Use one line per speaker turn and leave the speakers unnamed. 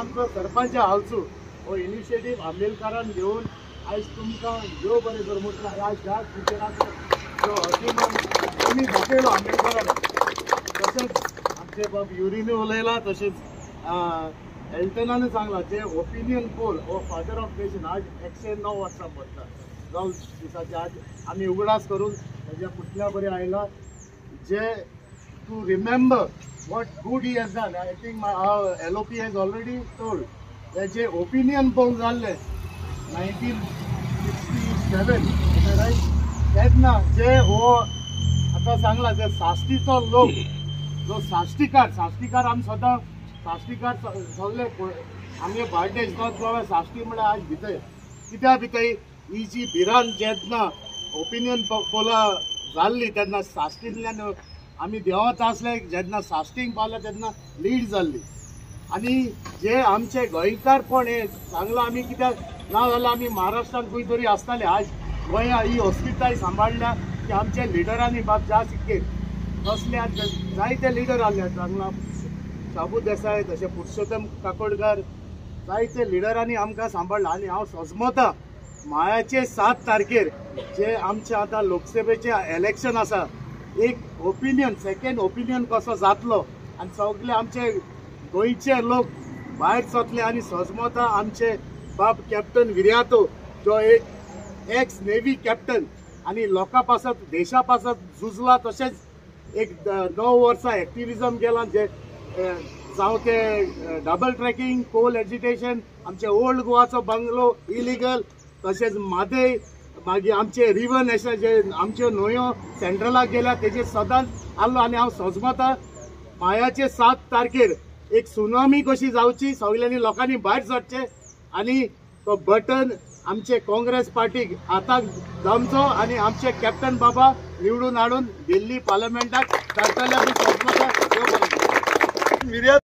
आमचो सरपंच हालसू हो इनिशिएटीव आंबेडकरान घेवन आज तुमकां ह्यो बरें कर म्हटलं ह्या ज्या फ्युचराक जो अभिमान आमी दाखयलो आंबेडकरान तशेंच आमचे बाब युरिनी उलयला तशेंच एल्टनान सांगला जे ओपिनियन पोल हो फादर ऑफ नेशन आज 109 वर्सां पडटा जावं दिसाचे आज आमी उगडास करून ताज्या पुतल्या बरें आयला जे to remember what good he has done. I think my LOP has already told that जे opinion poll झाले 1967 right तेन्ना जे हो आता सांगला जे साश्टीचो लोक जो साश्टीकार आमी सदां साश्टीकार सगळे आमगे बार्देश नॉर्थ गोवा साश्टी म्हळ्यार आज भितय कित्याक भितय ही जी भिरान जेन्ना ओपिनियन पोला जाल्ली तेन्ना साश्टींतल्यान आमी देंवत आसले जेन्ना साश्टींक पावले तेन्ना लीड जाल्ली आनी जे आमचे गोंयकारपण हे सांगलां आमी कित्याक ना जाल्यार आमी महाराष्ट्रान खंय तरी आसताले आज गोंया ही हॉस्पिटल सांबाळल्या की आमच्या लिडरांनी बाब ज्या सिक्केर तसले आज जायते लिडर आसले सांगला शाबू देसाय तशें पुरुषोत्तम काकोडकर जायते लिडरांनी आमकां सांबाळला आनी हांव सजमतां मायाचे 7 तारखेर जे आमचे आतां लोकसभेचे इलेक्शन आसा एक ओपिनियन सेकंड ओपिनियन कसो जातलो आनी सगळे आमचे गोंयचे लोक भायर सरतले आनी सजमतां आमचे बाब कॅप्टन विर्यातो जो एक एक्स नेव्ही कॅप्टन आनी लोकां पासत देशा पासत झुजला तशेंच एक 9 वर्सां एक्टिविजम केलां जे जावं ते डबल ट्रॅकिंग कोल एजिटेशन आमचे ओल्ड गोवाचो बंगलो इलिगल तशेंच मादेय मागीर आमचे रिवर नॅशनल जे आमच्यो न्हंयो सेंट्रलाक गेल्या तेजे सदांच आसलो आनी हांव सजमतां मायाचे 7 तारखेर एक सुनामी कशी जावची सगळ्यांनी लोकांनी भायर सरचे आनी तो बटन आमचे काँग्रेस पार्टीक हाताक दमचो आनी आमचे कॅप्टन बाबा निवडून हाडून दिल्ली पार्लमेंटाक धाडटले आमी सजमतां